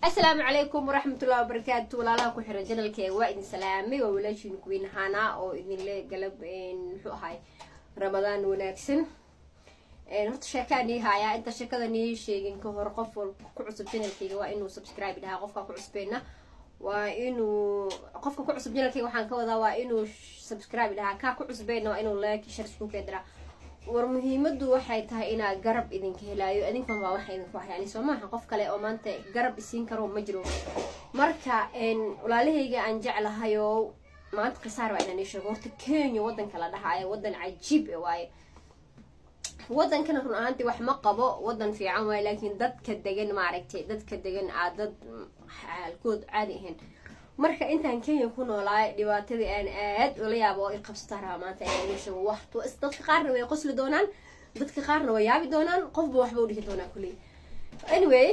السلام عليكم ورحمة الله وبركاته. ولا لا كحرن جنال كي وإذن سلامي وولاشين كوين هانا أو إذن الله قلب إن شو هاي رمضان وناكسن هرت شكاني هاي أنت شكاني شيء إنك هرقف وكعصب جنال كي وإنه سبسكرايب لها قفك كعصبنا وإنه قفك كعصب جنال كي وحن كوذا وإنه سبسكرايب لها كعصبنا وإنه لايك شرسكو كدرا warmuhiimadu waxay tahay ina garab idinka helaayo idinka ma wax idinku wax yani Soomaha qof kale oo maanta garab isiin karo ma jiro marka walaalahayga aan jeclahayo maanta qasaar waa inaan sheego horta Kenya wadanka la dhahayo wadan cajiib waaye wadankana run ahaantii wax ma qabo wadan fiican waaye laakiin dadka degan ma aragtay dadka degan aadad xaalkood caadi ahayn marka intaan Kenya ku noolaay dhibaatadii aan aad ula yaabo ay qabsataa maanta ay sheego waqti dadka qaarna way qosli doonaan dadka qaarna way yaabi doonaan qofba waxba u dhihi doonaa kulli anyway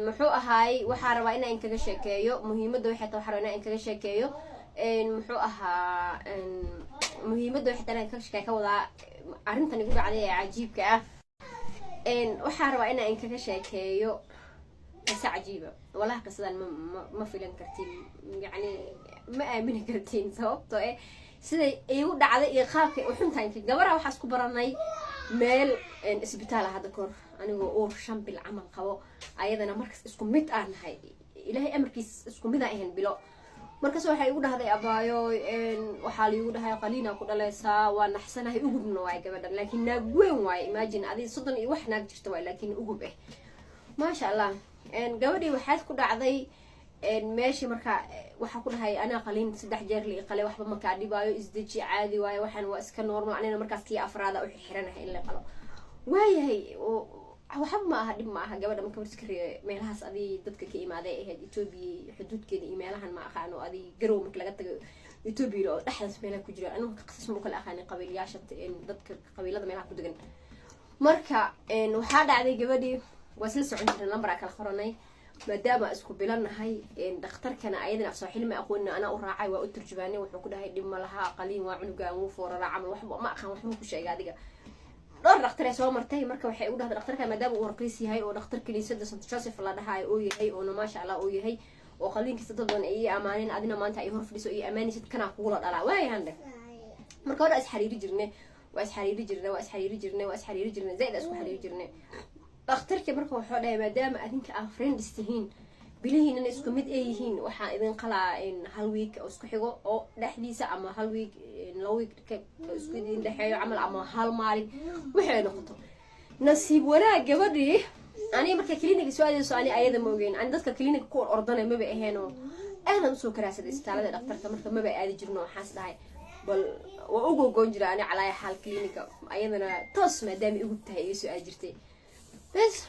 muxuu ahaay waxa rabaa inaan kaga sheekeeyo muhiimadda waxay tahay waxa inaan kaga sheekeeyo muxuu ahaa muhiimadda waxay tahay kaga sheekeeyo wada arintan igu dhacday ee cajiibka ah waxa rabaa inaan kaga sheekeeyo قصة عجيبة والله قصة ما فيلن كرتين يعني ما آمن كرتين صوبته إيه سيد يود على إخاك وحنتين في الجبرة وحاسكو براني مال إسبيتال هذا كور أنا وأور شامب العمل قوا أيضا أنا مركز إسكو ميت أنا هاي إلهي أمركز إسكو ميت أهين بلا مركز واحد يود هذا أبايو وحال يود هاي قلينا كنا لسا ونحسنا هي أوجب نواعي كبدا لكن نجوين واعي imagine هذه صدق وإحنا جرت واعي لكن أوجب إيه ما شاء الله gabadhii waxaad ku dhacday meeshii marka waxa ku dhahay ana qalin 3 jeer li qalay waxba ma ka dhibaayo isdeji caadi waayo waxaan waa iska normal anina markaas kii afraada u xiranahay in la qalo waayahay waxba ma aha dhib ma aha gabadha marka iskariyo meelahaas adii dadka ka imaaday ahayd Ethiopia xuduudkeeda iimeelahan ma aqaano adii garow marka laga tago Ethiopia oo dhaxdas meelaha ku jira anigu qasas ma kala aqaan qabiilyaasha dadka qabiilada meelaha ku degan marka waxa dhacday gabadhii واسل سعود النمبر على الخرناي مدام اسكو بلنهاي دكتور كان ايضا افصح حلمي اقول انا وراعي وترجماني وحو كدهاي دم لها قليل وعنقا وفور عمل وحبا ما اخان وحبا كشيء adiga dhor dhakhtar soo martay marka waxay u dhahday dhakhtarka maadaama uu warqiis yahay oo dhakhtar kaliisada Sant Joseph la dhahay oo yahay oo ma sha Allah oo yahay oo qaliinkiisa dad badan ay amaanin adina maanta ay hor fadhiso ay amaanisid kana kugu la dhalaa way hande marka hore is xariiri jirnay zaid isku xariiri jirnay dhakhtarka marka wuxuu dhahay maadaama adinka ah friends tihiin bilihiin in isku mid ay yihiin waxa idin qalaa in hal week oo isku xigo oo dhaxdiisa ama hal week loo week isku idin dhaxeeyo amal ama hal maalin waxay noqoto nasiib wanaag gabadhii ani marka clinic su'aalaha su'aani ayada ma ogeyn aan dadka clinic ku ordanay ma ba aheeno aanan soo karaasaday isbitaalada dhakhtarka marka ma ba aadi jirno waxaas dhahay bal waa ugu goon jira ani calaa hal clinic ayadana toos maadaama ugu tahay ay soo ajirtay بس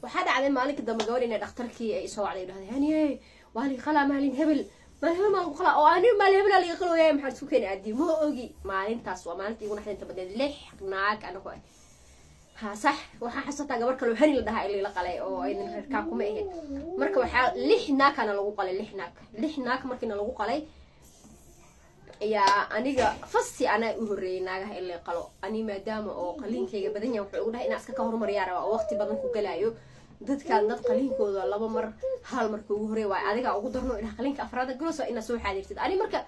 وحد على مالك دم جوري إن دكتور كي يسوي عليه هذا يعني واني خلا مالين هبل ما خلا أو أنا مال هبل اللي يخلو يا محد سكين عدي مو أجي مالين تسوى مالك يقول إحنا تبدل لح ناك أنا كوي ها صح وحاسة تجبر كلو هني لده اللي لقلي أو إذا كاكم إيه مركب حال لح ناك أنا لو قلي لح ناك مركنا لو قلي يا أنا فصي أنا أهري ناجح اللي قالوا أنا ما دام أو قليل كي بدني وحقولها إن أسكت كهرم ريارة أو وقت بدن كجلايو ضد كان ضد قليل كذا لا بمر هالمركو هري وأنا أقول درنو إن قليل كأفراد جلوس إن سوي حادث أنا مركب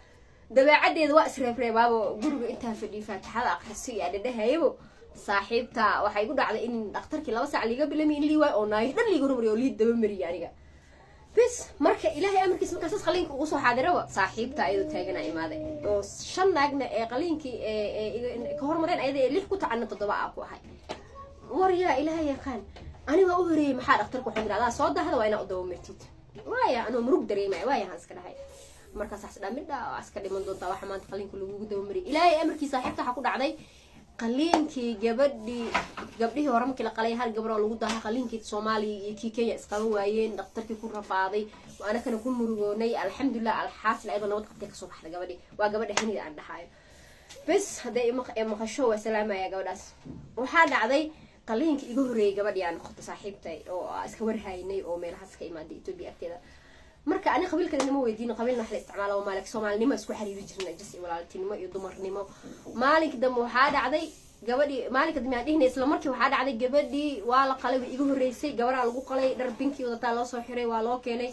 ده عدي ذو أسرع في بابو جرب أنت في اللي فاتح هذا أخسي يعني ده هيبو صاحبته وحيقول على إن دكتور كلا بس على قبل مين اللي وأوناي ده اللي جرب يوليد ده بمري يعني بس مركا إلهي أمرك اسمك أساس خلينك وصو حاضرة صاحبتا أيضا تاجنا إمادة وشن ناجنا خلينك كهرمرين أيضا ليه كنت عنا تضبع أكو هاي وريا إلهي يا خان أنا ما أهري محل أخترك وحمد على صوت ده هذا وأنا قدام مرتيت ويا أنا مروق دري معي ويا هنسكر هاي مركا صاحب من ده عسكري من ضد وحمان خلينك كله قدام مري إلهي أمرك صاحبتا حقود عدي قلينكي gabdhihii hore markii la qalay hal gabar oo lagu dahay qaliinkii Soomaaliya iyo kii Kenya iska waayeen dhakhtarkii ku rafaaday waana kana ku murugoonay alxamdulillah alxaasil ayadoo nabad qabtay ka soo baxday gabadhii waa gabadha hanida aan dhahayo bas haday ima qasho waa salaamaya gabadhaas waxa dhacday qaliinkii igu horeeyay gabadhii aan noqotay saaxiibtay oo iska warhaynay oo meelahaas ka imaaday Ethiopia agteeda marka ani qabiilkeena ma weydiin qabiilna wax la isticmaalo oo maalك Soomaalinimo isku xiriiri jirnay jis walaaltinimo iyo dumarnimo maalin dam waxa dhacday gabadhii maalinka dambe aan dhihnay isla markii waxaa dhacday gabadhii waa la qalay iga horeysay gabaraa lagu qalay dhar binki wadataa loo soo xiray waa loo keenay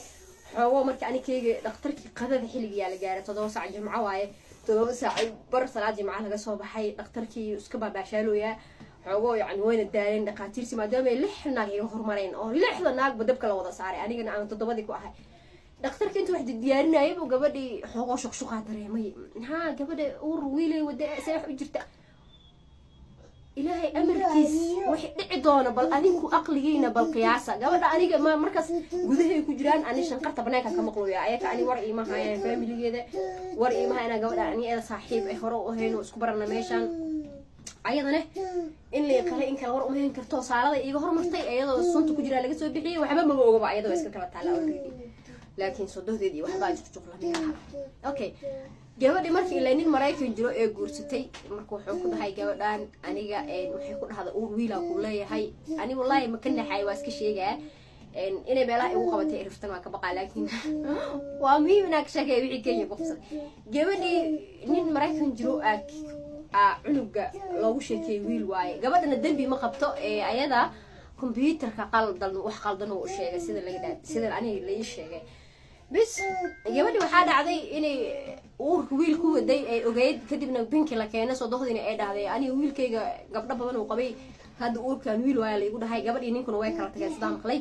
xoogo markii anikeyga dhakhtarkii qadada xilligiyaa la gaaray 7 saac jimco waaye 7 saac bar salaad jimco laga soo baxay dhakhtarkii iska baabashaalooyaa xoogo yani wayna daaleen dhaqaatiirsi maadaama ay 6 naag iga hormareen oo 6 naag badabka la wada saaray anigana aan 7 ku ahay dhakhtarkii intuu wax diyaarinayay buu gabadhii xoogo shuqshuqaa dareemay ha gabadha uur wiilay wada say wax u jirta ilaahay amarkiis wixii dhici doona bal adinku aqligiina bal qiyaasa gabadha aniga markaas gudahay ku jiraan ani shanqarta banaanka ka maqlooya ayaka ani war iimaha ayaan familigeeda war iimaha ina gabadha ani eeda saaxiib ay hore u ahayn oo isku barana meeshan ayadana in la kale in kala war u meen karto saalada iiga hormartay ayadoo sunta ku jira laga soo bixiyay waxba ma ogaba ayadoo iska kala taala already laakiin sodohdeedii waxba juqjuq la meelaha okay gabadhi markii ilaa nin Mareykan jiro ee guursatay markuu wuxuu ku dhahay gabadhan aniga waxay ku dhahday uur wiila ku leeyahay ani wallahi ma ka naxay waa iska sheegaa inay meelaha igu qabatay irftan waa ka baqaa laakiin waa muhiim inaad sheegay wixii Kenya ku qabsay gabadhi nin Mareykan jiro cunuga loogu sheekay wiil waaye gabadhana dambi ma qabto ayada computerka qaldan wax qaldan oo sheegay sida laga dhaad sida aniga la sheegay بس gabadhi waxa dhacday inay uur wiil ku waday ay ogeyd kadibna binki la keenay soo doqdina ay dhahday ani wiilkayga gabdho badan oo qabay hadda uurkan wiil waa la igu dhahay gabadhii ninkuna way kala tageen sidaan maqlay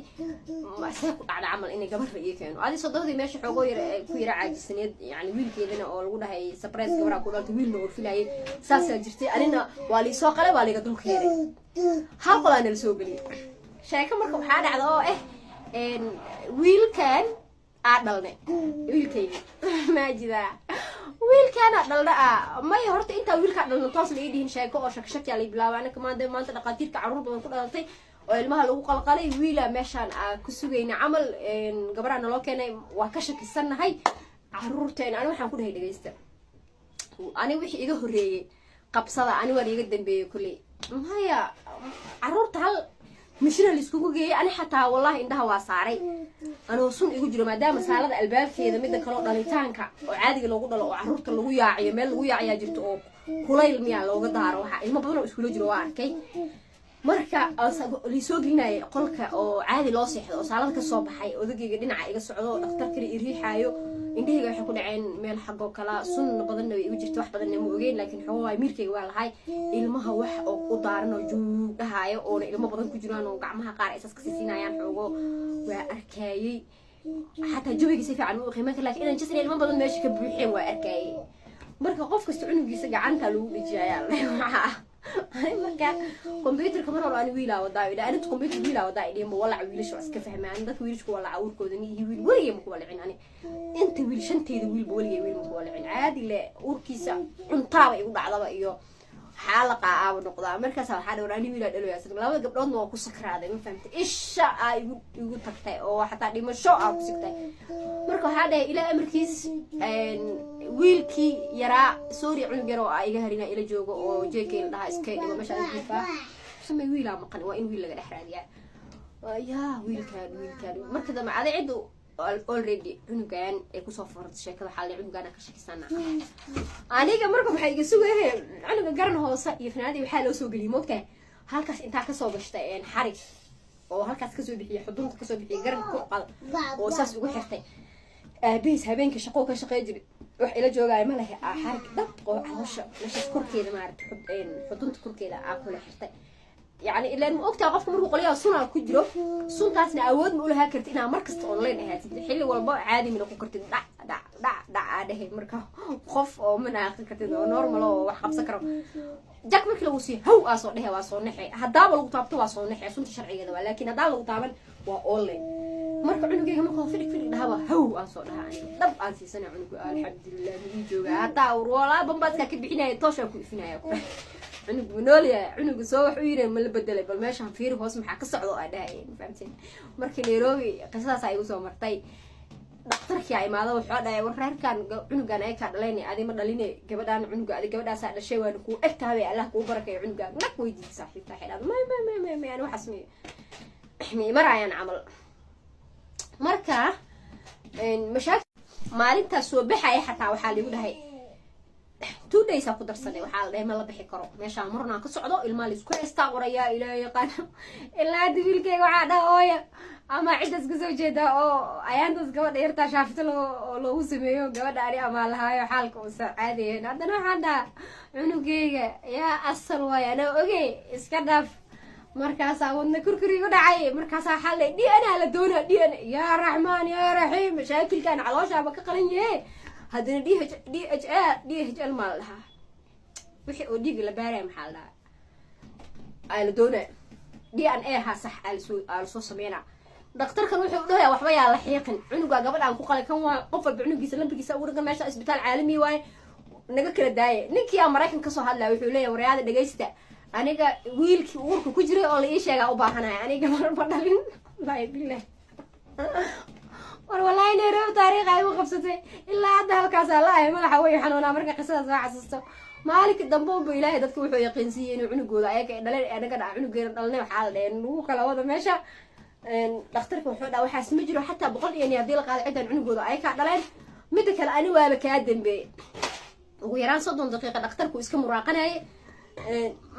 ma say ku dhacday amal inay gabadh ii keeno adi soo doqdii meesha xogo yar ku yara caajisneed yani wiilkeedana oo lagu dhahay surprise gabadha ku dhaltay wiilna oo filayay saas jirtay anina waa li soo qalay waa liga dul keenay hal qolaan la soo galiyay sheeko marka waxa dhacday oo wiilkan adalne wiilkayga ma jira wiilkana dhalda ma horta inta wiilka dhalna toos la idin sheeko oo shak yaa la bilaabana maanta dhaqaatiirka carruur badan ku dhalatay oo ilmaha lagu qalqalay wiila meeshan ku sugayna amal gabarana loo keenay waa ka shakisanahay carruurteena ani waxaan ku dhahay dhageysta ani wixii iga horeeyay qabsada ani waa iga dambeeyay kulli haya carruurta hal مشينا اللي سكوكو جاي أنا حتى والله إنها واسعري أنا وصون يقول جرو ما دام سالة الباب كذا مدة كلو دليتانكا وعادي لو قدر لو عروت لو ياعي مال لو ياعي جبت أو كلاي المياه لو قدر روحه ما بدنا يسكولو جرو كي مركا اللي سوق لنا قلك أو عادي لا صح أو سالة كصباحي وذكي قدنا عايق السعودة أختار كري يريحايو إنتي جاي حكون عين مال حقه كلا سن بدنا يوجد واحد بدنا موجين لكن هو أميركي ولا هاي المها وح أو قدرنا جو هاي أو المها بدنا كجران وقعمها قارئ أساس كسيسينا يعني حقه وأركاي حتى جوي كسيف عنو قيمة لكن أنا جسني المها بدنا ماشي كبريحين وأركاي مركا قف كستعنو جيسق عنك لو بيجايا marka computer kamar oo aan wiila wada ida aan computer wiila wada idin ma walac wiilasho iska fahmaan dadka wiilashku walac awrkooda iyo wiil waliga ma ku walacin ani inta wiil shanteeda wiil waliga wiil ma ku walacin caadi le urkiisa cuntaaba igu dhacdaba iyo xalaqa aab noqdaa markaas waxa dhawrani wiila dhaloya sidoo laba gabdhood oo ku sakraaday ma fahamtay isha ay igu tagtay oo xataa dhimasho aan ku sigtay marka waxa dhahay ila amarkiis wiilkii yaraa sorry cunug yar oo iga harina ila joogo oo jeekeen dhaha iska dhigo meesha jiifa samay wiila maqan waa in wiil laga dhaxraadiyaa ya wiilkan marka dama aad cid already cunugan ay ku soo farad sheekada xal cunugan ka shakisana aniga marka waxay iga sugayeen cunuga garan hoose iyo fanaadi waxa loo soo galiyay moogtaa halkaas inta ka soo gashtay xarig oo halkaas ka soo bixiyay xudunta ka soo bixiyay garan ku qal oo saas ugu xirtay aabiis habeenka shaqo ka shaqeey jiray wax ila joogay ma laha xarig dab oo caloosha meesha korkeeda maartay xudunta korkeeda kula xirtay يعني إلا إنه أكتر قف مرة قليا صنع كجرو صنع تاسنا أود مقولها كرت إنها مركز أونلاين هاتي حلو والله عادي من أكو كرت دع عاده مركز خف أو منها كرت نورمال أو حب سكر جاك مركز لو سي هو أصلا هي وأصلا نحي هذا لو طابته وأصلا نحي صنع شرعية ده لكن هذا لو طابن وأونلاين مركز عنو جاي مركز فيك ده هو أصلا يعني طب أنسي سنة عنو الحمد لله نيجوا هذا ولا بمبات كده بحنا يتوشى فينا يا عنق منوليا عنق سوى حويرة من البدلة بالماشي هنفير هوس محاك الصعداء أداهين فهمتين مركي نيروبي قصص عيوسو مرتي دكتورك يا إمادة وحوادة ورهر كان عنقان أي كان ليني عادي مرة ليني قبدان عنق عادي قبدان ساعد الشيء وانكو اكتابي الله كوبرك يا عنقان نكو يجي صاحي تحيل هذا ما أنا وحسمي احمي مرعيان عمل مركا مشاكل مالنتا سوبحة أي حتى وحالي وده هي 2 days ku darsanay waxa la dhahay ma la bixi karo meesha marna ka socdo ilmaha isku heesta qoraya ilaa yaqaan ilaa dibilkeyga waxa dhahooya ama cidas ka soo jeeda oo ayaantas gabadha yarta shaafta loo sameeyo gabadha ari ama lahaayo xaalka uu saacadeen haddana waxaan dhaha cunugeyga yaa asal waay ana ogey iska dhaaf markaas wadna kurkuriga dhacay markaas xal dhii ana la doona dhii ya raxmaan ya raxiim mashaakilkan caloosha ka qalan yahay hadana DHL ma laha wixii oo dhiig la baaray maxaa la ay la doona DNA ha sax al soo sameeyna dhakhtarkan wuxuu dhahay waxba yaa la xiiqin cunuga gabadhan ku qalay kan waa qof walba cunugiisa lambigiisa ugu dhagan meesha isbitaal caalami waay naga kala daayay ninkii Mareykan ka soo hadlay wuxuu leeyahay wareeyada dhageysta aniga wiilkii uurka ku jiray oo la ii sheegay u baahanahay aniga marba dhalin bay bilaa war wallahi neero taariikh ay u qabsatay ilaa hadda halkaas la ay madaxa way xanuuna marka qisadaas waa xasuusto maalinka dambe uu ilaahay dadku wuxuu yaqiinsiiyay inuu cunugooda ayaga dhaleen anaga cunugeena dhalnay waxa la dheen lagu kala wada meesha dhakhtarka wuxuu dhaw waxaas ma jiro xataa 100 iyo hadii la qaado ciidan cunugooda ay ka dhaleen mid kale ani waaba ka dambeeyay ugu yaraan 30 daqiiqo dhakhtarku iska muraaqanayay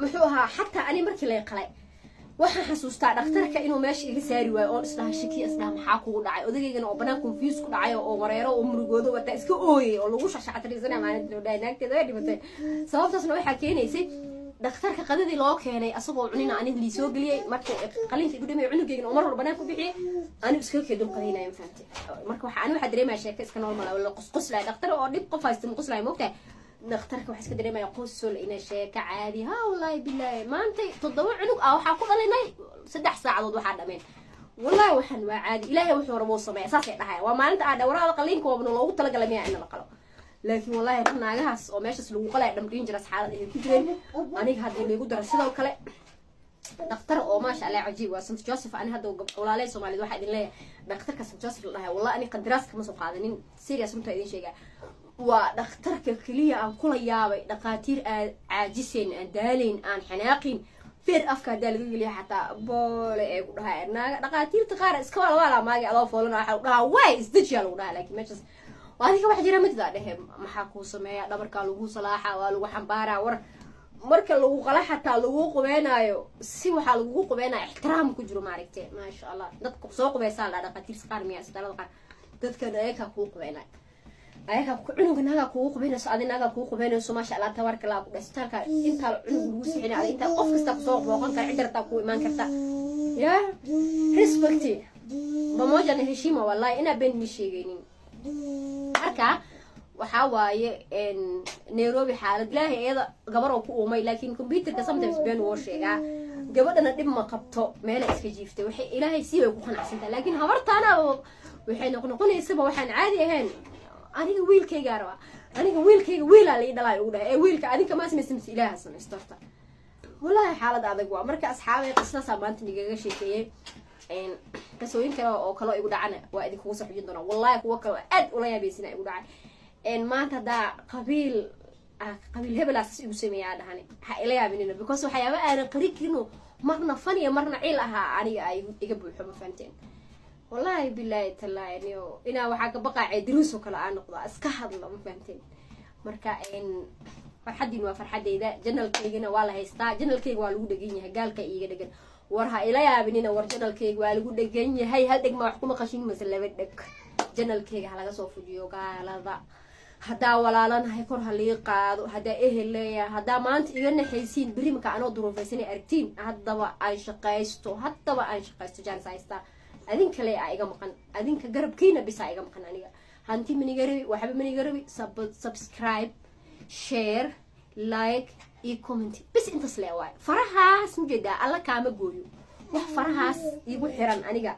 muxuu ahaa xataa ani markii la qalay waxa xasuustaa dhakhtarka inuu meesha iga saari waayo oo isdhaha shaki isdhaha maxaa kugu dhacay odageygana oo banaan confuse ku dhacay oo wareero oo murugoodo wata iska ooyay oo lagu shashacatirisanay maalintii loo dhaay naagteeda way dhimatay sababtaasna waxa keenaysay dhakhtarka qadadii loo keenay asagoo cunina aniga li soo galiyay marka qalinka igu dhamay cunugeyga oo mar walba banaan ku bixiyay anigu iska keedum qadinay fahamtay marka waxa dareemaa sheeko iska normal oo la qosqoslay dhakhtar oo dhib qof haysto qoslay moogtay dhakhtarka waxa iska dareemaya qosol ina sheeko caadi ha wallahi billahi maantay 7 cunug waxa ku dhalinay 3 saacadood waxa dhameen wallahi waxan waa caadi ilaahay wuxuu rabo sameeyaa saas ay dhahay waa maalinta aad waraada qalinka oo loogu talagalay miyaa in la qalo laakiin wallahi naagahaas oo meeshaas lagu qalay dhamdhiin jiray xaalad ay ku jireen aniga hadda lagu daray sidoo kale dhakhtar oo ma sha Allah cajiib waa St Joseph ani hadda walaalay Soomaaliyeed waxa idin leeyahay dhakhtarka St Joseph la dhahay wallahi ani qandaraas kama soo qaadanin serious runta idin sheegay waa dhakhtarka kaliya aan kula yaabay dhaqaatiir caajiseen aan daalin aan xanaaqin feer afka daal laga geliya xataa boole ay ku dhahay naaga dhaqaatiirta qaar iska wala maagi adoo foolana waxa dhaha way isdajiyal u dhaha laakiin meeshas waadiga wax jira mid dhahe maxaa ku sameeya dhabarka lagu salaaxa waa lagu xambaara war marka lagu qala xataa lagu qubeenayo si waxa lagu qubeenaa ixtiraam ku jiro maaragtay ma sha Allah dadku soo qubeysan la dhaqaatiir qaar miyaa isdalada qaar dadka ayaka ku qubeenay ayaga ku cunuga naga ku qubeenayso adinaga ku qubeenayso ma sha Allah tabarka Allah ku dhastarka inta cunug lagu sixinay inta qof kasta ku soo booqan kara cidarta ku iman karta ya respecti bamoja na heshima wallahi ina ben mi sheegaynin marka waxa waaye Nairobi xaalad ilaahay iyada gabar oo ku uumay laakiin computerka sometimes been oo sheega gabadhana dib ma qabto meel iska jiiftay waxay ilaahay si way ku qanacsantaa laakiin habartaana waxay noqonaysaa waxaan caadi ahayn aniga wiilkayga raba aniga wiilkayga wiil la dhalay u dhahay wiilka adinka ma sameysay ilaahay sameystarta wallahi xaalad adag waa marka asxaabay qisas maanta nigaga sheekeeyay kasooyin kale oo kale igu dhacana waa idin kugu saxjin doona wallahi kuwa kale aad ula yaabeysina igu dhacay maanta da qabiil hebelaas igu sameeyaa dhahani ha ila yaabinina because waxyaabo aan qarikino marna fan iyo marna ciil aha aniga ay iga buuxo ma fahanteen والله بالله تلا يعني إنا وحاجة بقى دروسه كلا أنا قضاء اسكحض الله مفهمتين مركا إن فرحدين وفرحدي إذا جنال كيجنا والله هيستا جنال كيج والوجود جيني قال كيجي دقن ورها إليا بنينا ور جنال كيج والوجود جيني هاي هالدق ما حكومة خشين مثل بدك جنال كيج على صوف فيديو قال ذا هدا ولا لنا هيكون هالليقاد وهدا إيه اللي هدا ما أنت إيجنا حيسين بريم كأنه ظروف سنة أرتين هدا وعايش قايستو هدا وعايش قايستو جان سايستا أدين كلي أيجا مكان أدين كجرب كينا بس أيجا مكان أنيجا هانتي مني جربي وحب مني جربي سبسكرايب شير لايك كومنت بس أنت سلاوي فرحاس مجدا الله كام جويو وفرحاس يقول حيران أنيجا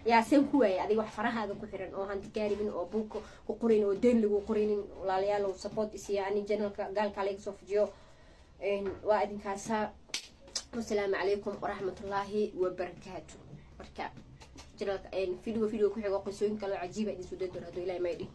يا سيم كوي أدي وحفرها هذا كحيران أو هانتي كاربين أو بوك وقرين ودين لو قرين ولا ليالو سبوت إسي يعني جنال قال كاليك سوفجيو إن وأدين كاسا والسلام عليكم ورحمة الله وبركاته بركاته فيديو كحيوة قصوين كلا عجيبة دي سودان دون هدو إلهي ما يدي